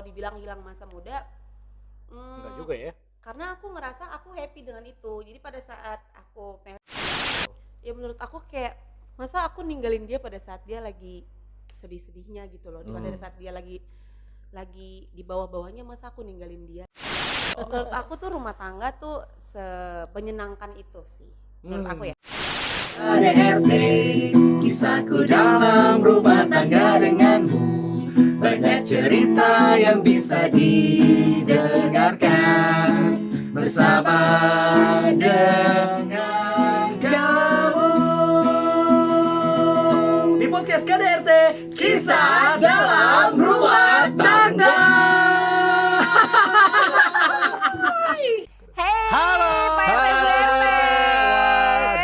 kalau dibilang hilang masa muda, Enggak juga ya. karena aku ngerasa aku happy dengan itu. Jadi pada saat aku ya menurut aku kayak masa aku ninggalin dia pada saat dia lagi sedih-sedihnya gitu loh. Pada saat dia lagi di bawah-bawahnya, masa aku ninggalin dia. Menurut aku tuh rumah tangga tuh semenyenangkan itu sih. Menurut aku ya. KDRT, kisahku dalam rumah tangga denganmu. Banyak cerita yang bisa didengarkan bersama dengan kamu. Di podcast KDRT, kisah dalam rumah tangga. Halo.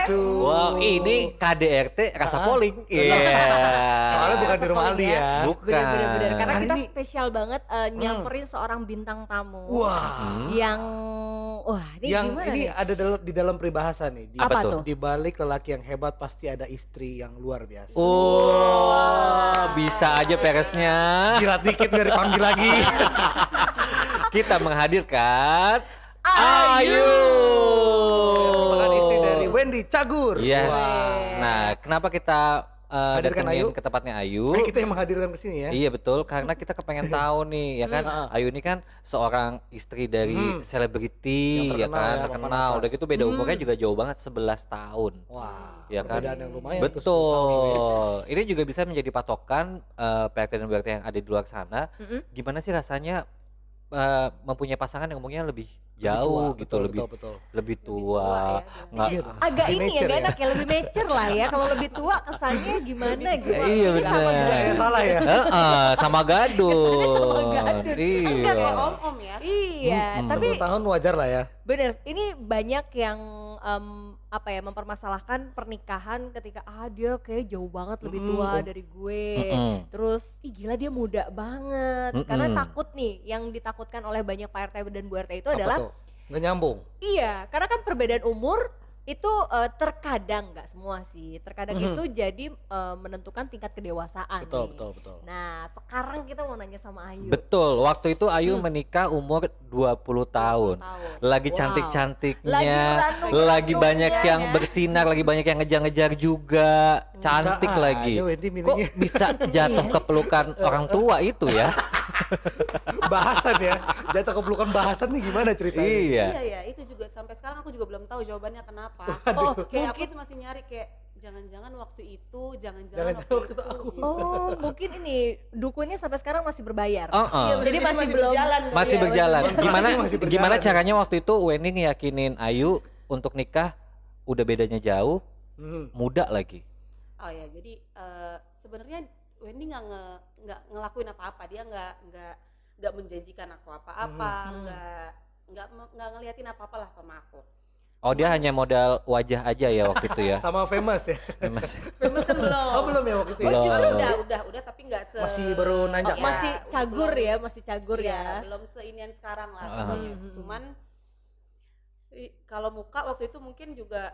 Waduh. Wow, ini KDRT rasa polling. Iya. Soalnya bukan di rumah Aldi ya. Bukan. Bener-bener, karena Hari kita ini- spesial banget nyamperin seorang bintang tamu. Wah. Yang ini Yang gimana ini nih? ada di dalam peribahasa nih. Apa tuh? Di balik lelaki yang hebat pasti ada istri yang luar biasa. Bisa aja peresnya. Jilat dikit biar dipanggil lagi. Kita menghadirkan Ayu. Merupakan istri dari Wendy Cagur. Yes. Wah. Nah, kenapa kita Hadirkan datengin Ayu? ke tempatnya Ayu? Kita yang menghadirkan ke sini ya. Iya betul, karena kita kepengen tahu nih, ya kan. Ayu ini kan seorang istri dari selebriti, Yang ya terkenal kan, ya, terkenal. papan Udah atas. gitu beda umurnya juga jauh banget, 11 tahun. Wah, Ya kan? perbedaan yang lumayan tuh, 10 tahun ya. Betul. Ini juga bisa menjadi patokan PRT dan BRT yang ada di luar sana. Gimana sih rasanya mempunyai pasangan yang umurnya lebih jauh tua, gitu, betul, lebih betul. lebih tua tua. ya, Nggak- Iya dong. Agak Lebih ini ya, mature gak ya. enak ya, lebih mature lah ya. Kalau lebih tua kesannya gimana gitu. Iya, Ini sama bener. Ya, salah ya. Sama gadun. Kesannya sama gadun. Iya. Enggak kayak om-om ya. Iya, tapi 10 tahun wajar lah ya. bener, ini banyak yang mempermasalahkan pernikahan ketika dia kayak jauh banget lebih tua dari gue. Terus gila dia muda banget. Karena takut nih, yang ditakutkan oleh banyak Pak RT dan Bu RT itu Apa adalah tuh? Nggak nyambung. iya, karena kan perbedaan umur itu terkadang, nggak semua sih, terkadang itu jadi menentukan tingkat kedewasaan Betul, nih. betul. Nah sekarang kita mau nanya sama Ayu. Betul, waktu itu Ayu menikah umur 20 tahun. Lagi Wow. cantik-cantiknya, Lagi lagi banyak ranum-ranumnya yang ya. bersinar, lagi banyak yang ngejar-ngejar juga, cantik Bisa lagi. aja Wendy Kok milihnya. bisa jatuh ke pelukan orang tua itu ya? Bahasan ya. Jatuh ke pelukan bahasan nih gimana ceritanya? Iya. Iya ya, itu juga sampai sekarang aku juga belum tahu jawabannya kenapa. Oh, Kayak aku mungkin tuh masih nyari kayak jangan-jangan waktu itu, jangan-jangan Jangan-jangan waktu waktu itu itu. aku. gitu. Oh, mungkin ini dukunnya sampai sekarang masih berbayar. Uh-uh. Iya, Jadi masih belum berjalan dong. Masih Iya, berjalan. betul. Gimana Masih berjalan. gimana caranya waktu itu Wendy ngeyakinin Ayu untuk nikah? Udah bedanya jauh, muda lagi. Oh ya, jadi sebenarnya Wendy nggak ngelakuin apa-apa, dia nggak menjanjikan aku apa-apa, nggak ngeliatin apa-apa lah sama aku. Oh, dia hanya modal wajah aja ya waktu itu ya. Sama famous ya. Mas- Famous kan belum. Oh belum ya waktu itu ya? Belum. Justru udah tapi nggak Masih baru nanjak. Ya, Masih cagur belum- ya, masih cagur iya, ya. belum seinian sekarang lah. Ah. pokoknya. Cuman kalau muka waktu itu mungkin juga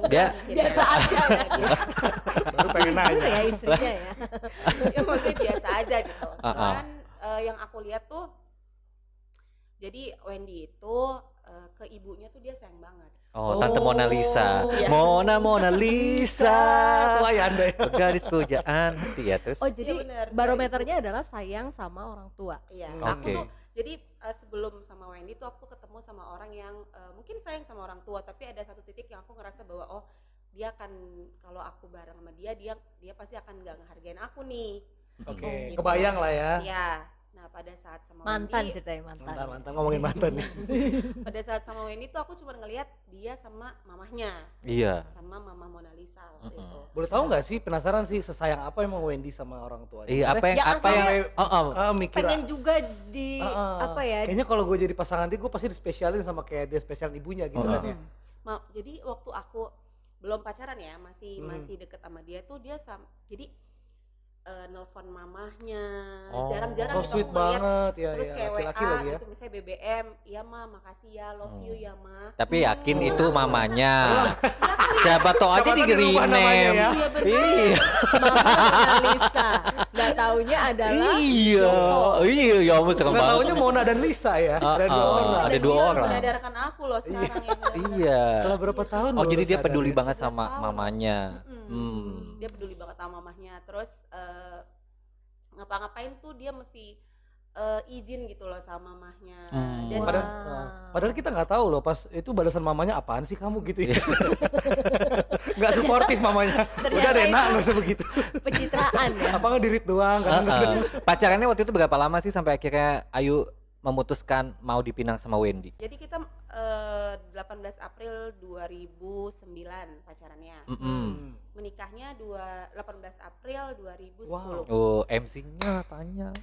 Dia- Biasa aja ya. Baru pengen Jujur nanya. ya istrinya ya. Ya maksudnya biasa aja gitu. Ah, ah. Cuman yang aku lihat tuh, jadi Wendy itu ke ibunya tuh dia sayang banget. Oh, Tante Mona Lisa. Iya. Mona Lisa. Tua ya Anda ya. Gadis pujaan hati ya terus. Oh jadi Iya, bener. barometernya adalah sayang sama orang tua. Iya. Oke. Aku tuh jadi sebelum sama Wendy tuh aku ketemu sama orang yang mungkin sayang sama orang tua, tapi ada satu titik yang aku ngerasa bahwa oh dia akan, kalau aku bareng sama dia pasti akan nggak ngehargain aku nih. Oke, Gitu. kebayang lah ya. Iya. Nah pada saat sama Mantan Wendy, ceritanya mantan. Mantan ngomongin mantan nih. pada saat sama Wendy tuh aku cuma ngelihat dia sama mamahnya, Iya. sama mama Mona Lisa waktu itu. Boleh tahu nggak sih, penasaran sih sesayang apa emang Wendy sama orang tuanya? Iya, apa yang Ya, apa yang Mikir Pengen juga di Ah, apa ya? kayaknya kalau gue jadi pasangan dia, gue pasti dispesialin sama kayak dia spesialin ibunya gitu kan ya. Jadi waktu aku belum pacaran ya, masih deket sama dia tuh dia jadi nelpon mamahnya, Oh, jarang-jarang So gitu sweet aku ngeliat. banget ya, Terus ya. kayak Laki-laki WA lagi ya. gitu, misalnya BBM, iya ma, makasih ya, love you ya ma. Tapi yakin Cuman itu aku mamanya. ngerasa, Siapa tahu aja Siapa di tahu dirubah namanya rename. ya. iya bener. Iya. Mama Mona Lisa. Nggak taunya adalah Iya. Iya, ya ampun serem Nggak banget. taunya Mona dan Lisa ya. Ada Ah, 2 ah. orang. Ada Dan 2 dia orang. menyadarkan aku loh sekarang ya bener-bener. Iya. Setelah berapa Iya, tahun Oh, baru jadi dia sadar peduli ya? banget 11 sama tahun. mamanya. Mm-mm. Dia peduli banget sama mamahnya. Terus ngapa-ngapain tuh dia mesti izin gitu loh sama mamahnya. Dan Padahal kita nggak tahu loh pas itu balasan mamanya apaan sih kamu gitu ya. Nggak suportif mamanya. Udah Ternyata deh nak itu- nggak usah begitu. pencitraan ya. Apa nggak dirit doang kan? Pacarannya waktu itu berapa lama sih sampai akhirnya Ayu memutuskan mau dipinang sama Wendy? jadi kita 18 April 2009 pacarannya. Menikahnya 18 April 2010. Oh, MC-nya tanya.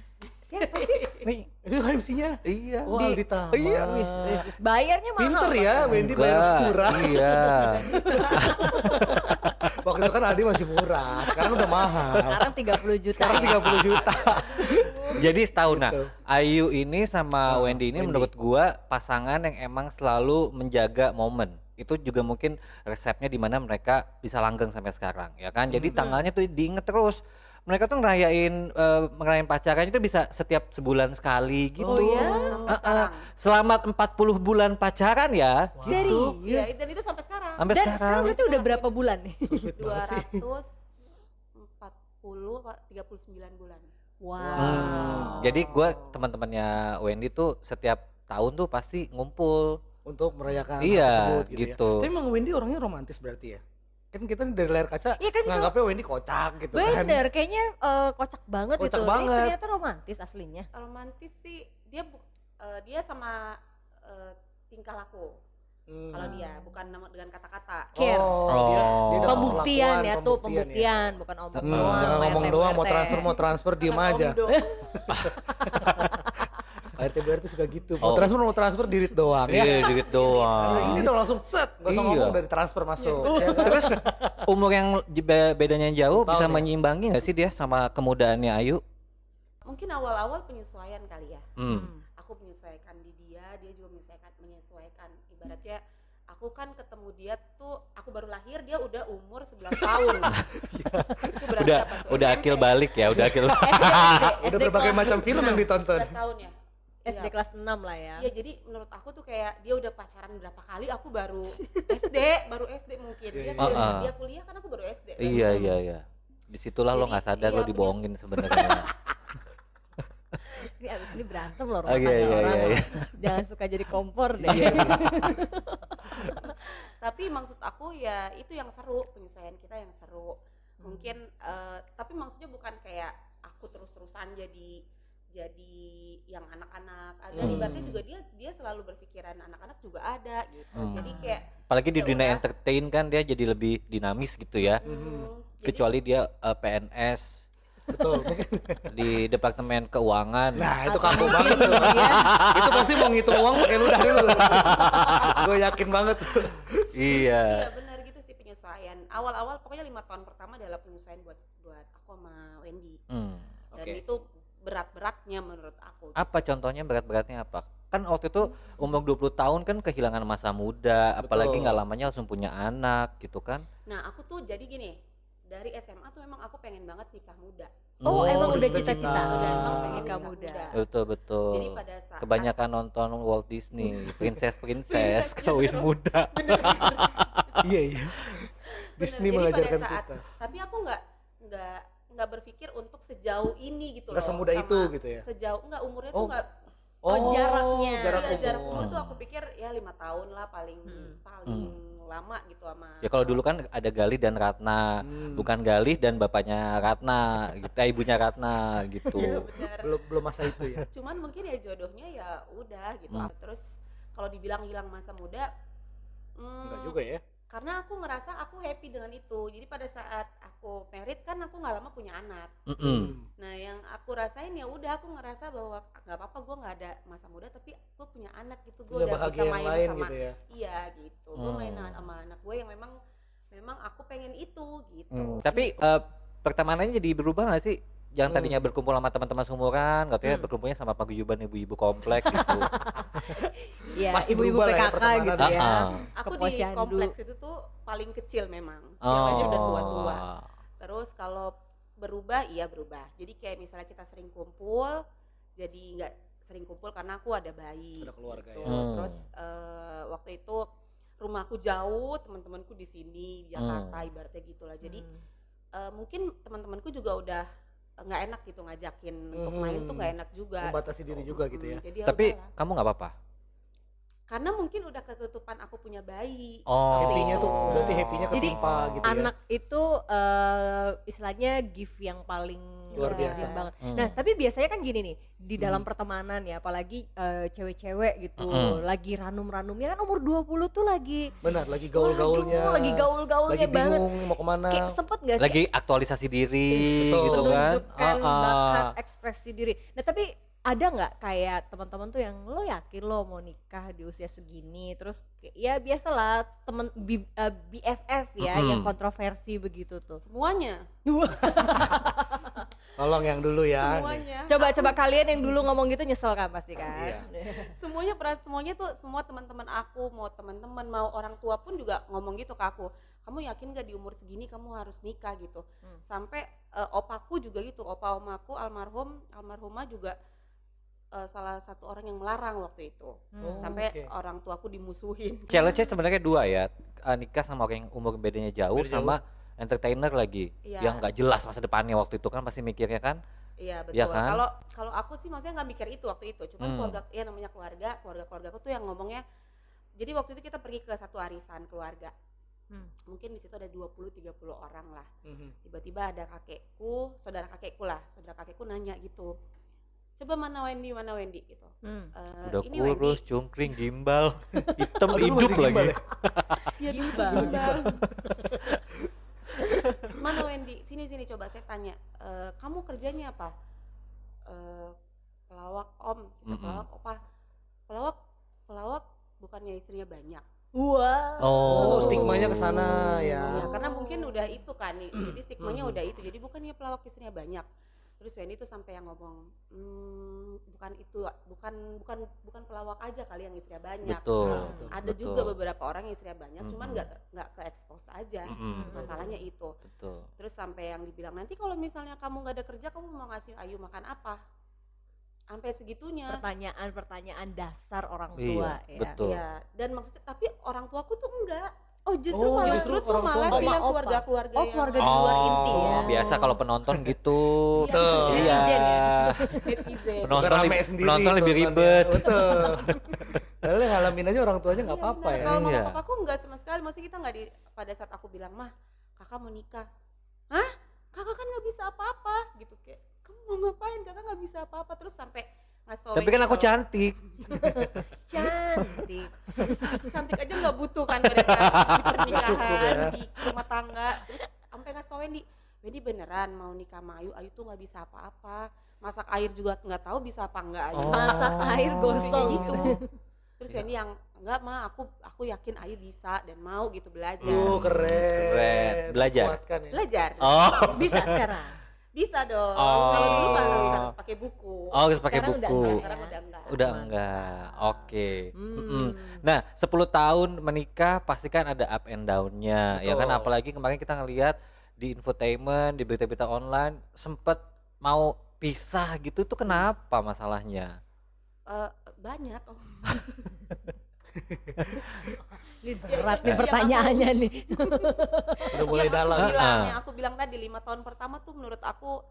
Siapa sih? Nih, Itu MC-nya. iya. Oh, Aldi Tama. Iya. Wis, bayarnya mahal. Pinter ya, Pak. Wendy bayar murah. Iya. Waktu itu kan Aldi masih murah, sekarang udah mahal. Sekarang 30 juta. Sekarang ya. 30 juta. Jadi setahun nah, Gitu. Ayu ini sama Wendy ini Wendy. menurut gua pasangan yang emang selalu menjaga momen. Itu juga mungkin resepnya di mana mereka bisa langgeng sampai sekarang, ya kan? Jadi tanggalnya tuh diinget terus. Mereka tuh ngerayain pacaran itu bisa setiap sebulan sekali gitu. Oh iya? Sampai sekarang. Selama 40 bulan pacaran ya. Serius? Iya, dan itu sampai sekarang. Sampai Dan sekarang. sekarang berarti udah berapa bulan nih? So sweet banget sih. 240 apa 39 bulan. Wow. Jadi gue teman-temannya Wendy tuh setiap tahun tuh pasti ngumpul. Untuk merayakan hal Iya, tersebut gitu, gitu. ya. Tapi emang Wendy orangnya romantis berarti ya? Kan kita dari layar kaca Iya kan nganggapnya Wendy kocak gitu kan. bener, kayaknya kocak banget Kocak itu. banget. Ternyata romantis aslinya. Romantis sih dia sama tingkah laku. Kalau dia bukan dengan kata-kata. Care. Oh, Oh. dia dalam Pembuktian perlakuan, ya tuh, ya. pembuktian, bukan omong doang. Jangan ngomong PRT. doang, mau transfer diem aja. Omdo. RT BRT suka gitu. Oh. Mau transfer dirit doang ya. Iya, dikit doang. Nah, ini dong langsung set, nggak usah Iya. ngomong dari transfer masuk. Ya kan? Terus umur yang bedanya jauh Tahun bisa ya. menyimbangi nggak sih dia sama kemudaannya Ayu? Mungkin awal-awal penyesuaian kali ya. Hmm. Aku menyesuaikan di dia juga menyesuaikan. Ibaratnya aku kan ketemu dia tuh, aku baru lahir, dia udah umur 11 tahun. Itu berarti Udah apa tuh? udah SMP? akil balik ya, udah akil. Udah berbagai macam film yang ditonton. 11 tahun ya. SD Iya. kelas 6 lah ya. Iya, jadi menurut aku tuh kayak dia udah pacaran berapa kali, aku baru SD mungkin. Iya, Dia, iya. kuliah, Uh-uh. dia kuliah kan aku baru SD. Iya iya iya. Disitulah lo Jadi, nggak sadar iya, lo dibohongin sebenarnya. Ini abis ini berantem loh Oh, rumah iya, tangga iya, orang. iya, iya. Jangan suka jadi kompor deh. Iya. Tapi maksud aku ya itu yang seru, penyesuaian kita yang seru. Mungkin tapi maksudnya bukan kayak aku terus-terusan jadi yang anak-anak. Ada ibaratnya juga dia selalu berpikiran anak-anak juga ada gitu. Jadi kayak Apalagi di ya dunia udah. entertain kan dia jadi lebih dinamis gitu ya. jadi Kecuali dia PNS Betul. di Departemen Keuangan. Nah, itu kaku banget tuh. Itu pasti mau ngitung uang pakai ludah dulu. Gue yakin banget tuh. Iya. iya benar gitu sih penyesuaian. Awal-awal pokoknya 5 tahun pertama adalah penyesuaian buat aku sama Wendy. Hmm. Dan Oke. itu berat-beratnya menurut aku. Apa contohnya berat-beratnya apa? Kan waktu itu umur 20 tahun kan kehilangan masa muda, apalagi Betul. nggak lamanya langsung punya anak gitu kan. Nah, aku tuh jadi gini, dari SMA tuh memang aku pengen banget nikah muda. Oh, emang udah cita-cita. cita-cita. Udah emang pengen Nikah muda. Betul betul. Jadi pada saat Kebanyakan nonton Walt Disney, princess Princess kawin gitu. muda. Iya, iya. Disney Jadi mengajarkan pada saat, kita. tapi aku nggak berpikir untuk sejauh ini gitu Nggak loh. semudah sama itu gitu ya? Sejauh enggak umurnya Oh. tuh enggak. Oh, jaraknya. Iya, jarak umur. umur tuh aku pikir ya 5 tahun lah paling lama gitu sama. Ya kalau dulu kan ada Galih dan Ratna, bukan Galih dan bapaknya Ratna, gitu, ibunya Ratna Iya, gitu. benar. Belum masa itu ya. Cuman mungkin ya jodohnya ya udah gitu. Hmm. Terus kalau dibilang hilang masa muda, Enggak juga ya. karena aku ngerasa aku happy dengan itu. Jadi pada saat aku married kan aku nggak lama punya anak. Mm-mm. Nah yang aku rasain ya udah aku ngerasa bahwa nggak apa-apa gue nggak ada masa muda tapi gue punya anak gitu, gue Punya udah bahagia bisa yang main lain sama gitu ya. iya gitu. Gue main Hmm. sama anak gue yang memang aku pengen itu gitu. Tapi pertemanannya jadi berubah gak sih? Yang tadinya berkumpul sama teman-teman seumuran, katanya berkumpulnya sama paguyuban ibu-ibu komplek gitu. Iya, Pasti ibu-ibu berubah lah ya PKK pertemanan gitu ya. Aku Ke di posyandu. kompleks itu tuh paling kecil memang. Biasanya udah tua-tua. Oh. Terus kalau berubah, iya berubah. Jadi kayak misalnya kita sering kumpul, jadi nggak sering kumpul karena aku ada bayi. Sudah keluarga gitu. ya. Terus waktu itu rumahku jauh, teman-temanku di sini di Jakarta ibaratnya gitulah. Jadi mungkin teman-temanku juga udah nggak enak gitu ngajakin untuk main tuh nggak enak juga. Membatasi diri juga gitu ya. Jadi Tapi udahlah. kamu nggak apa-apa? Karena mungkin udah ketutupan aku punya bayi. Oh. Happy-nya tuh berarti happy-nya Jadi, ketimpa gitu ya. Anak itu istilahnya gift yang paling Luar amazing biasa. banget. Hmm. Nah, tapi biasanya kan gini nih, di dalam pertemanan ya, apalagi cewek-cewek gitu, lagi ranum-ranumnya kan umur 20 tuh lagi Benar, lagi gaul-gaulnya. waduh, lagi gaul-gaulnya lagi banget. bingung mau kemana. Kayak sempet gak sih Lagi aktualisasi diri Betul. gitu kan? menunjukkan bakat ekspresi diri. Nah, tapi ada nggak kayak teman-teman tuh yang lo yakin lo mau nikah di usia segini, terus ya biasalah temen BFF ya yang kontroversi begitu tuh. Semuanya. Tolong yang dulu ya. Semuanya. Coba kalian yang dulu ngomong gitu nyesel kan pasti kan? Semuanya tuh semua teman-teman aku, mau teman-teman mau orang tua pun juga ngomong gitu ke aku. Kamu yakin gak di umur segini kamu harus nikah gitu. Sampai opaku juga gitu, opa omaku almarhumah juga salah satu orang yang melarang waktu itu. Sampai oke. orang tuaku dimusuhin. Challenge-nya sebenarnya dua ya, nikah sama orang yang umur bedanya jauh, Beda jauh. sama entertainer lagi, Iya. yang nggak jelas masa depannya waktu itu kan pasti mikirnya kan. Iya betul. Iya kan? Kalau aku sih maksudnya nggak mikir itu waktu itu. Cuman keluarga, ya namanya keluargaku tuh yang ngomongnya. Jadi waktu itu kita pergi ke satu arisan keluarga. Mungkin di situ ada 20-30 orang lah. Tiba-tiba ada saudara kakekku nanya gitu. Coba mana Wendy gitu. Udah Ini kurus, Wendy. cungkring, gimbal, hitam Aduh, hidup masih gimbal lagi. ya? Ya, Gimbal. Mana Wendy? Sini coba saya tanya. Kamu kerjanya apa? Pelawak om, kita pelawak opa. Pelawak bukannya istrinya banyak. Wah. Oh, stigmanya ke sana ya. Ya, karena mungkin udah itu kan nih. Jadi stigmanya udah itu. Jadi bukannya pelawak istrinya banyak. Terus Wendy tuh sampai yang ngomong, bukan pelawak aja kali yang istrinya banyak. Betul. Ada juga beberapa orang yang istrinya banyak, cuman nggak ke expose aja. Masalahnya itu. Betul. Terus sampai yang dibilang nanti kalau misalnya kamu nggak ada kerja, kamu mau ngasih Ayu makan apa? Sampai segitunya. Pertanyaan dasar orang Iya, tua ya. betul. Iya. Dan maksudnya tapi orang tuaku tuh enggak. Oh, justru Oh, malah Justru tuh orang tua malah nggak sih yang opa-opa. keluarga-keluarga Oh, yang keluarga di luar inti ya. Biasa kalau penonton gitu. Betul. Iya. Netizen ya? netizen. Penonton Suka rame lebih- sendiri penonton lebih penontonnya. ribet. Betul. Padahal yang ngalamin aja orang tuanya nggak Iya, apa-apa benar. ya. Kalau Iya. mama papaku enggak sama sekali. Maksudnya kita enggak pada saat aku bilang, "Mah, kakak mau nikah." "Hah? Kakak kan nggak bisa apa-apa." Gitu kayak, "Kamu mau ngapain? Kakak nggak bisa apa-apa." Terus sampai ngasih tau Tapi kan Wendy aku kalau cantik. Cantik. cantik aja nggak butuh kan pada saat di pernikahan, cukup ya. di rumah tangga. Terus sampai ngasih tau Wendy beneran mau nikah sama Ayu tuh nggak bisa apa-apa. Masak air juga nggak tahu bisa apa enggak Ayu. Masak air gosong gitu. Terus Iya. Wendy yang enggak mah aku yakin Ayu bisa dan mau gitu belajar. Keren. Keren. Belajar. Kuatkan ya. Belajar. Oh. Bisa sekarang. Bisa dong. Oh. Kalau dulu kan harus pakai buku. Oh, harus pakai Sekarang udah buku. enggak. Sekarang udah enggak. Udah enggak. Oke. Hmm. Nah, 10 tahun menikah pasti kan ada up and down-nya. Ya kan, Betul. apalagi kemarin kita ngelihat di infotainment, di berita-berita online sempet mau pisah gitu, tuh kenapa masalahnya? Banyak. Oh. Ini Ya, berat itu nih yang pertanyaannya nih. Udah mulai dalam. Yang aku bilang tadi 5 tahun pertama tuh menurut aku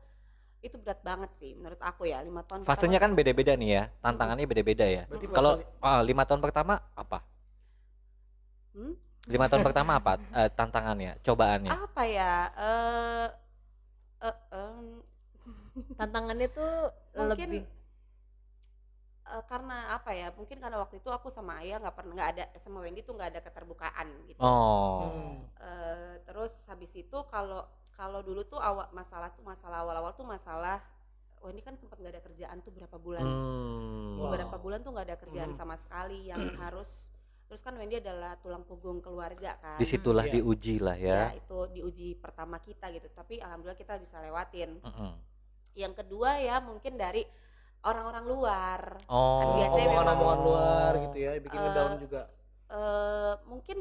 itu berat banget sih menurut aku ya 5 tahun Fasenya kan pertama tuh- beda-beda nih ya, tantangannya beda-beda ya. Berarti Kalau fase- 5 tahun pertama apa? Hmm? 5 tahun pertama apa tantangannya, cobaannya? apa ya Tantangannya tuh mungkin lebih karena apa ya mungkin karena waktu itu aku sama Ayah nggak ada sama Wendy tuh nggak ada keterbukaan gitu. Oh. Terus habis itu kalau dulu tuh masalah awal-awal tuh masalah Wendy kan sempat nggak ada kerjaan tuh berapa bulan. Hmm. Beberapa bulan tuh nggak ada kerjaan sama sekali yang harus Terus kan Wendy adalah tulang punggung keluarga kan. Disitulah Iya. diuji lah Ya ya. itu diuji pertama kita gitu, tapi alhamdulillah kita bisa lewatin. Mm-mm. Yang kedua ya mungkin dari orang-orang luar. Oh, Kan biasanya memang Omongan-omongan luar gitu ya, bikin Eh, down juga. Mungkin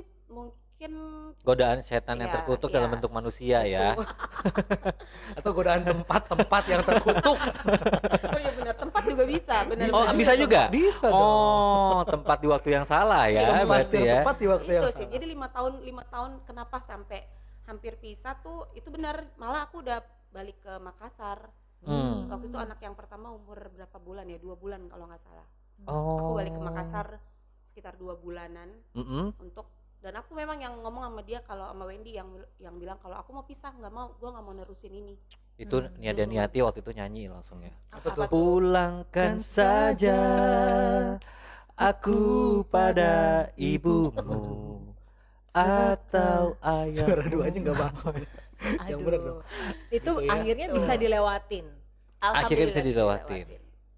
godaan setan yang Iya, terkutuk iya. dalam bentuk manusia ya. itu. Atau godaan tempat-tempat yang terkutuk. Oh iya benar, tempat juga bisa, benar. Oh, benar. bisa juga? Bisa dong. Oh, tempat di waktu yang salah ya, Tempat berarti yang ya. tepat di waktu yang Itu sih. salah. Jadi 5 tahun kenapa sampai hampir pisah tuh itu benar, malah aku udah balik ke Makassar. Hmm. Waktu itu anak yang pertama umur berapa bulan ya? 2 bulan kalau nggak salah. Oh. Aku balik ke Makassar sekitar 2 bulanan Mm-mm. dan aku memang yang ngomong sama dia, kalau sama Wendy yang bilang kalau aku mau pisah, nggak mau, gue nggak mau nerusin ini. Itu Niada Niati waktu itu nyanyi langsung ya. Apa tuh? Pulangkan saja aku pada ibumu atau ayah. Juara duanya nggak masuk. Yang bener dong. Itu Gitu ya. akhirnya Tuh. bisa dilewatin. Akhirnya bisa Alhamdulillah dilewatin.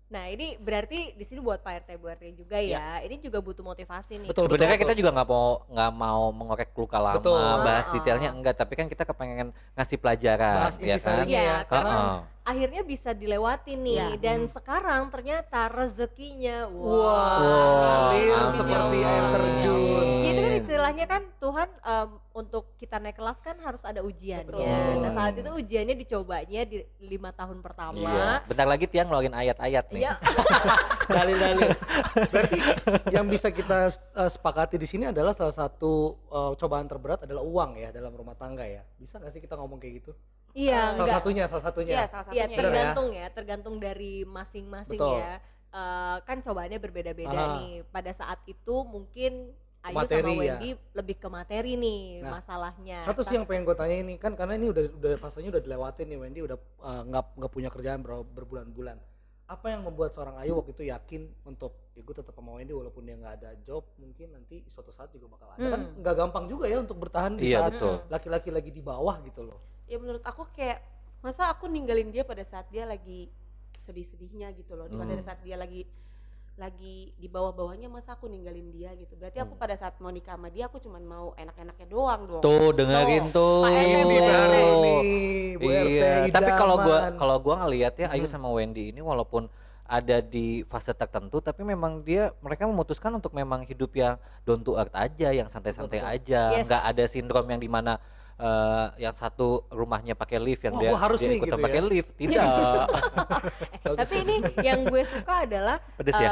Nah ini berarti di sini buat Pak RT Bu RT juga ya. Ini juga butuh motivasi nih. Betul, Sebenarnya betul. kita juga nggak mau mengorek luka lama, Betul. bahas Ah. detailnya enggak, tapi kan kita kepengen ngasih pelajaran, Bahas ya kan? intisarinya Iya, ya. karena Heeh. akhirnya bisa dilewatin nih. Iya. Dan sekarang ternyata rezekinya Wah, Wow, ngalir amin seperti ya air Allah. terjun. Ya itu kan istilahnya kan Tuhan untuk kita naik kelas kan harus ada ujiannya. Betul. Nah saat itu ujiannya dicobanya di 5 tahun Iya. pertama. Bentar lagi Tiang ngeluarin ayat-ayat nih. Iya. Dalil-dalil. Berarti yang bisa kita sepakati di sini adalah salah satu cobaan terberat adalah uang ya dalam rumah tangga ya. Bisa nggak sih kita ngomong kayak gitu? Iya, Salah enggak. satunya. Iya, salah Iya, satunya. Benar ya? tergantung dari masing-masing Betul. ya. Kan cobaannya berbeda-beda Ah. nih. Pada saat itu mungkin Ayu Materi sama ya. Wendy lebih ke materi nih Nah, masalahnya. Satu sih yang pengen gue tanya ini kan, karena ini udah fasenya udah dilewatin nih, Wendy udah nggak punya kerjaan berbulan-bulan. Apa yang membuat seorang Ayu waktu itu yakin untuk ya gue tetap sama Wendy walaupun dia nggak ada job, mungkin nanti suatu saat juga bakal ada. Kan nggak gampang juga ya untuk bertahan di Iya, saat betul. laki-laki lagi di bawah gitu loh. Ya menurut aku kayak, masa aku ninggalin dia pada saat dia lagi sedih-sedihnya gitu loh, pada saat dia lagi di bawah-bawahnya, masa aku ninggalin dia gitu. Berarti aku pada saat mau nikah sama dia, aku cuman mau enak-enaknya doang dong. Tuh dengerin tuh. Pak RT, Ini Bu RT. baru nih, Bu RT Iya, tapi kalau idaman. gua ngelihat ya Ayu sama Wendy ini walaupun ada di fase tertentu, tapi memang mereka memutuskan untuk memang hidup yang down to earth aja, yang santai-santai Betul. aja, Yes. nggak ada sindrom yang dimana yang satu rumahnya pakai lift, yang Wah, dia gua harus nih ikutan gitu pakai ya. lift, tidak. Tapi ini yang gue suka adalah Pedes ya?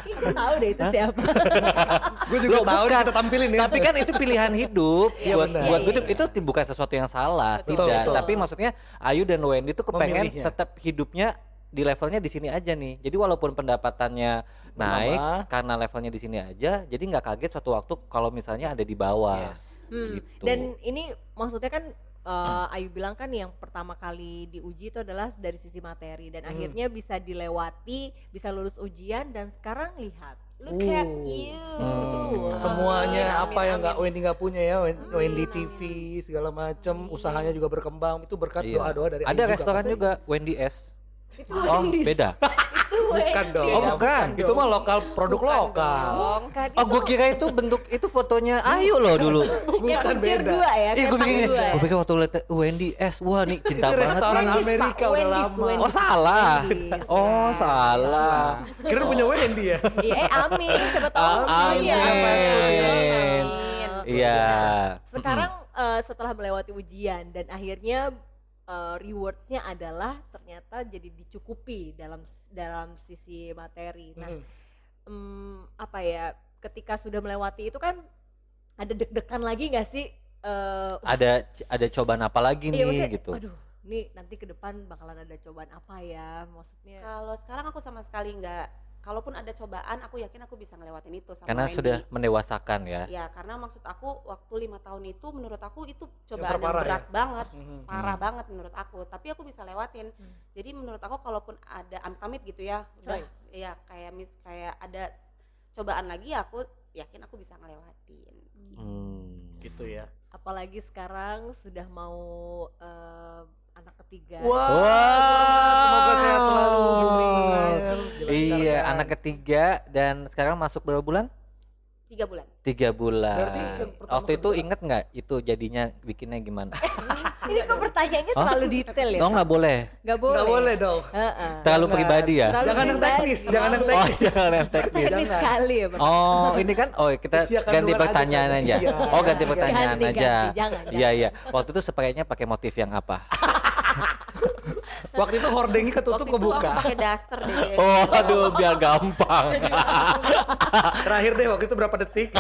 Ih, gue tahu deh itu siapa. Gue juga Loh, tahu nih, bukan. kita tampilin ya. Tapi kan itu pilihan hidup. Iya, buat benar. buat Iya, gue iya, itu bukan sesuatu yang salah, Betul, tidak. betul. Tapi maksudnya Ayu dan Wendy tuh kepengen Memilihnya. tetap hidupnya di levelnya di sini aja nih. Jadi walaupun pendapatannya naik Bertambah. karena levelnya di sini aja, jadi nggak kaget suatu waktu kalau misalnya ada di bawah. Yes. Gitu. Dan ini maksudnya kan Ayu bilang kan yang pertama kali diuji itu adalah dari sisi materi dan akhirnya bisa dilewati, bisa lulus ujian dan sekarang lihat, look at you. Semuanya Amin, apa yang nggak amin. Wendy nggak punya ya, Wendy TV segala macem, usahanya juga berkembang, itu berkat Iya. doa-doa dari Ada Ayu restoran pasti. juga Wendy S. Itu Oh, Wendy's. beda. Bukan dong. Oh, bukan. Itu mah lokal, produk Bukan lokal. dong. Bukan, Oh, gue kira itu bentuk itu fotonya Ayu loh dulu. Bukan Kuncir beda. dua ya, Ih, gue kayak pikir, dua ya. gue pikir waktu liat Wendy S, wah nih cinta Itu banget restoran nih. Wendy's, Amerika Pak, udah Wendy's, lama. Wendy's. Oh salah. Wendy's, Oh ya. salah. Kira punya Wendy ya? Iya, amin. Siapa tahu. Amin. Iya, Amin. Iya. Sekarang setelah melewati ujian dan akhirnya rewardnya adalah ternyata jadi dicukupi dalam sisi materi. Nah, apa ya? Ketika sudah melewati itu kan ada deg-degan lagi nggak sih? Ada cobaan apa lagi Iya, nih maksudnya, gitu. Aduh, nih nanti ke depan bakalan ada cobaan apa ya? Maksudnya. Kalau sekarang aku sama sekali nggak. Kalaupun ada cobaan, aku yakin aku bisa ngelewatin itu sama Karena Wendy. sudah mendewasakan ya. Ya, karena maksud aku waktu 5 tahun itu menurut aku itu cobaan yang terparah berat banget, parah Hmm. banget menurut aku. Tapi aku bisa lewatin. Jadi menurut aku kalaupun ada amit-amit gitu ya, udah Coy. ya kayak ada cobaan lagi, aku yakin aku bisa ngelewatin. Gitu ya. Apalagi sekarang sudah mau anak ketiga. Wah, Wow. semoga sehat selalu. Terima Bumi. kasih. Iya, anak ketiga dan sekarang masuk berapa bulan? 3 bulan. 3 bulan. Berarti yang pertama Waktu itu kedua- inget nggak itu jadinya bikinnya gimana? Ini kok pertanyaannya terlalu detail ya? Oh nggak boleh. Nggak boleh. Nggak boleh dong. Heeh. Terlalu Jangan. pribadi ya? Terlalu Jangan yang pribadi. teknis, jangan yang Oh teknis. jangan yang teknis. Teknis Jangan. sekali ya, Bang. Oh ini kan, oh kita Usia ganti kandungan pertanyaan aja, aja. iya. Oh ganti pertanyaan Ganti, aja. jangan. Iya iya. Waktu itu spraynya pakai motif yang apa? Waktu itu hordengnya ketutup Waktu itu kebuka. aku pakai daster deh. Oh aduh biar gampang. Terakhir deh waktu itu berapa detik?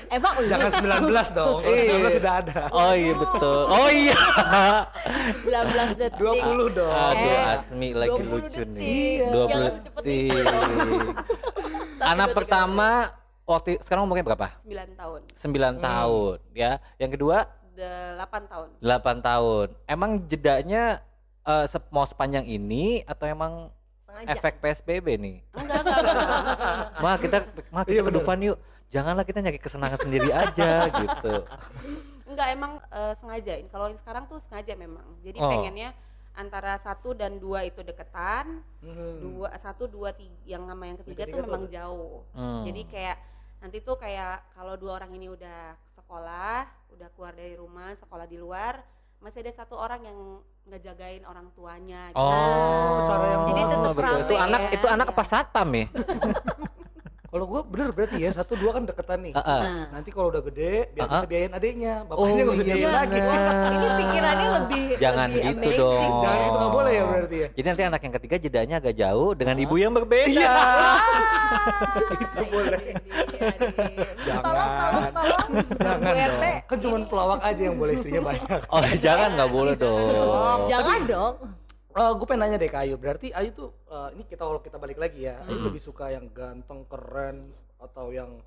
Emang lu Jangan 19 dong. Kalau Iya. 19 sudah ada. Oh iya betul. Oh iya. 19 detik. 20 dong. Aduh Eh, Asmi lagi 20 lucu detik. nih. Iya. 20 Jangan secepat detik. Anak pertama waktu sekarang umurnya berapa? 9 tahun. 9 tahun ya. Yang kedua 8 tahun. 8 tahun. Emang jedanya mau sepanjang ini atau emang Sengaja. efek PSBB nih? Enggak. Mah kita Iya, ke bener. Dufan yuk. Janganlah kita nyari kesenangan sendiri aja gitu. Enggak, emang sengaja. Kalau yang sekarang tuh sengaja memang. Jadi Oh. pengennya antara 1 dan 2 itu deketan. Hmm. 1, 2, 3 yang sama yang ketiga Yang tuh ketiga memang tuh jauh. Hmm. Jadi kayak nanti tuh kayak kalau 2 orang ini udah ke sekolah, udah keluar dari rumah, sekolah di luar, masih ada 1 orang yang ngejagain orang tuanya. Gitu. Oh, cara yang Jadi tetap betul. rame Itu anak ya. itu anak Iya. apa satpam ya? Kalau gue bener berarti ya 1, 2 kan deketan nih. Heeh. Nah, Nanti kalau udah gede biar Uh-uh. bisa biayain adiknya, Oh bapaknya nggak usah iya biayain lagi. bener. ini pikirannya lebih Jangan lebih gitu amazing. dong. Jangan gitu nggak boleh ya berarti ya. Jadi nanti anak yang ketiga jedanya agak jauh dengan ibu yang berbeda. Iya. Itu boleh. Jangan. Tolong. Jangan Bu RT. dong. Kan cuma pelawak aja yang boleh istrinya banyak. Oh jangan nggak boleh dong. Jangan dong. Gue pengen nanya deh ke Ayu. Berarti Ayu tuh ini kalau kita balik lagi ya, Ayu Hmm. lebih suka yang ganteng, keren atau yang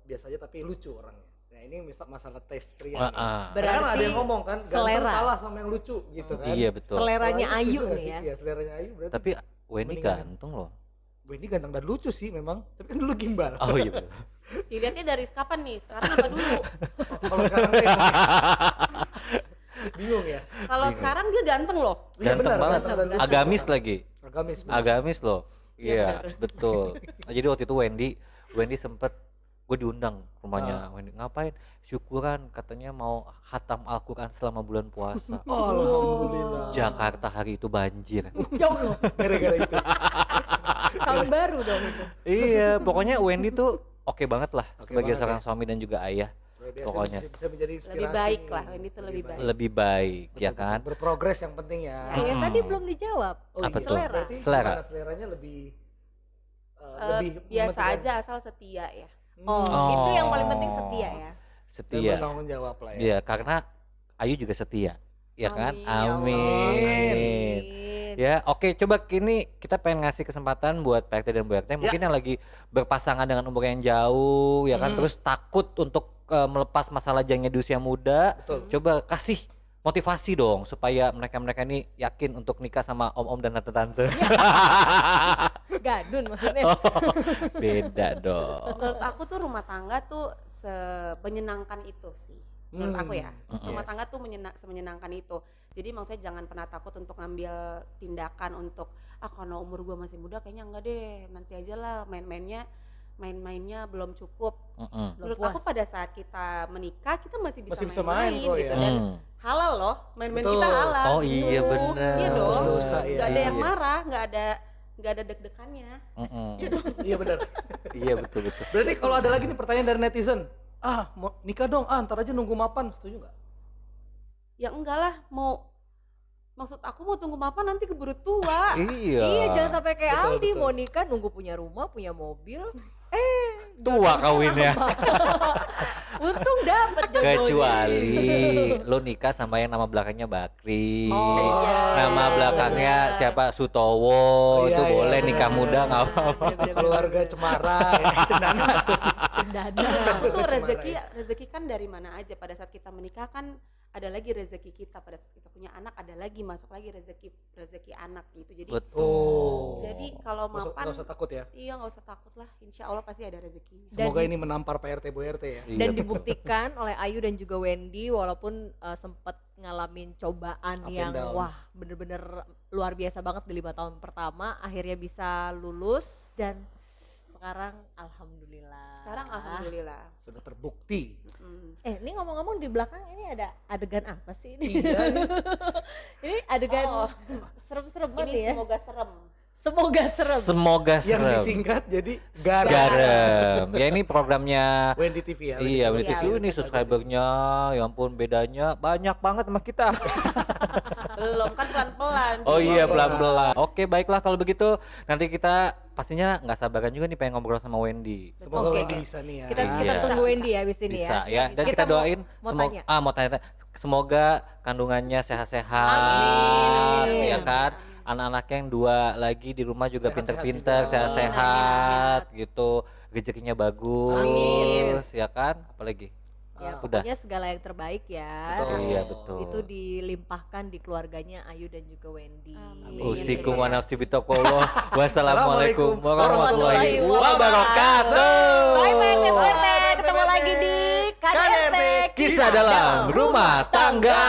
biasa aja tapi lucu orangnya. Nah ini masalah taste pria. nih. Heeh. Karena kan ada Berarti yang ngomong kan ganteng selera. kalah sama yang lucu gitu kan. Iya betul. Seleranya Kalau Ayu setuju nggak nih sih? ya. Iya, seleranya Ayu berarti. Tapi Wendy Mendingan. ganteng loh. Ini ganteng dan lucu sih memang. Tapi kan dulu gimbal. Oh iya betul. Dilihatnya dari kapan nih? Sekarang apa dulu? Kalau sekarang deh, bingung ya. Kalau Bingung. sekarang dia ganteng loh. Iya, Ganteng benar, banget. ganteng dan lucu. Agamis lagi. Agamis. benar. Agamis loh. Iya, Iya, bener. betul. Nah, jadi waktu itu Wendy sempet gue diundang rumahnya Wendy. Ngapain? Syukuran katanya mau khatam Al-Quran selama bulan puasa. Alhamdulillah. Jakarta hari itu banjir. Jauh loh. Gara-gara itu. Tahun baru dong itu. Iya, pokoknya Wendy tuh oke banget lah Oke sebagai banget seorang ya. suami dan juga ayah. Luar biasa, Pokoknya. bisa menjadi inspirasi. Lebih baik nih. lah, Wendy tuh lebih baik. Lebih baik, Betul, ya betul. kan? Berprogres yang penting ya. Nah, yang Hmm. tadi belum dijawab. Oh, Apa iya. tuh? Selera. Berarti Selera. gimana seleranya lebih Biasa mementingkan- aja asal setia ya. Oh, Oh. itu yang paling penting setia ya. Dan Setia. bertanggung jawab lah ya. Iya, karena Ayu juga setia. Ya kan? Amin, ya Allah. Amin. Amin. Ya, oke, coba kini kita pengen ngasih kesempatan buat Pak RT dan Bu RT mungkin yang lagi berpasangan dengan umur yang jauh ya kan, terus takut untuk melepas masalah jangnya di usia muda. Betul. Coba kasih motivasi dong supaya mereka-mereka ini yakin untuk nikah sama om-om dan tante-tante. Gadun maksudnya. Oh, beda dong. Menurut aku tuh rumah tangga tuh semenyenangkan itu sih. Menurut aku ya. Rumah Yes. tangga tuh semenyenangkan itu. Jadi maksudnya jangan pernah takut untuk ngambil tindakan untuk karena umur gua masih muda kayaknya enggak deh. Nanti aja lah main-mainnya belum cukup. Mm-mm. Belum Menurut puas. aku pada saat kita menikah kita masih bisa Masih bisa main main-main kok gitu ya. dan Hmm. halal loh. Main-main Betul. kita halal. Oh iya gitu. bener. Iya Hapus dong. dosa, ya. Nggak ada yang Iya. marah, nggak ada deg-degannya. Mm-mm. Iya benar. Iya betul. Berarti kalau ada lagi nih pertanyaan dari netizen, mau nikah dong, ntar aja nunggu mapan, setuju nggak? Ya enggak lah, maksud aku mau tunggu mapan nanti keburu tua. Iya. Iya, jangan sampai kayak Betul, Aldi betul. mau nikah nunggu punya rumah, punya mobil. Tua kawinnya. Untung dapet jodohnya. Kecuali lo nikah sama yang nama belakangnya Bakri. Oh, iya. Nama belakangnya siapa? Sutowo. Oh, iya, itu iya, boleh bener. nikah muda nggak apa-apa. Keluarga Cemara, ya, Cendana. Cendana. Aku tuh Cemara, rezeki kan dari mana aja. Pada saat kita menikah kan ada lagi rezeki kita pada saat kita punya anak, ada lagi masuk lagi rezeki anak gitu. Jadi Oh. jadi kalau mapan Nggak usah takut ya. iya nggak usah takut lah, insya Allah pasti ada rezekinya. Dan Semoga di- ini menampar PRT Bu RT ya. Iya, Dan betul. dibuktikan oleh Ayu dan juga Wendy walaupun sempat ngalamin cobaan Up and yang down. wah bener-bener luar biasa banget di 5 tahun pertama, akhirnya bisa lulus dan sekarang alhamdulillah. Sekarang alhamdulillah. Sudah terbukti. Ini ngomong-ngomong di belakang ini ada adegan apa sih ini? Iya. Ini adegan Oh. serem-serem banget Ini ya. semoga serem. Semoga serem. Semoga Yang serem. disingkat jadi garam. Garam. Ya ini programnya Wendy TV ya. iya, Wendy Wendy Iya, TV ini Wendy subscribernya ya ampun bedanya banyak banget sama kita. Belum kan pelan-pelan. Oh iya Iya. pelan-pelan. Oke baiklah kalau begitu nanti kita pastinya nggak sabaran juga nih pengen ngobrol sama Wendy. Semoga Oke. Wendy bisa nih ya. Kita Iya. tunggu Bisa, Wendy ya abis ini Bisa ya. ya. Dan Kita kita mau- doain mau semoga tanya. mau tanya semoga kandungannya sehat-sehat. Amin. Ya kan? Amin. Anak-anaknya yang 2 lagi di rumah juga Sehat-sehat pinter-pinter, juga. sehat-sehat gitu. Rezekinya bagus, Amin. ya kan? Apalagi? Ya, Udah. pokoknya segala yang terbaik ya. Betul. Iya betul. Itu dilimpahkan di keluarganya Ayu dan juga Wendy. Amin. Usikum wa nafsi bitaqwallah. Wassalamualaikum Assalamualaikum warahmatullahi wabarakatuh. wabarakatuh. Bye bye PRT, ketemu lagi di KDRT Kisah dalam rumah tangga.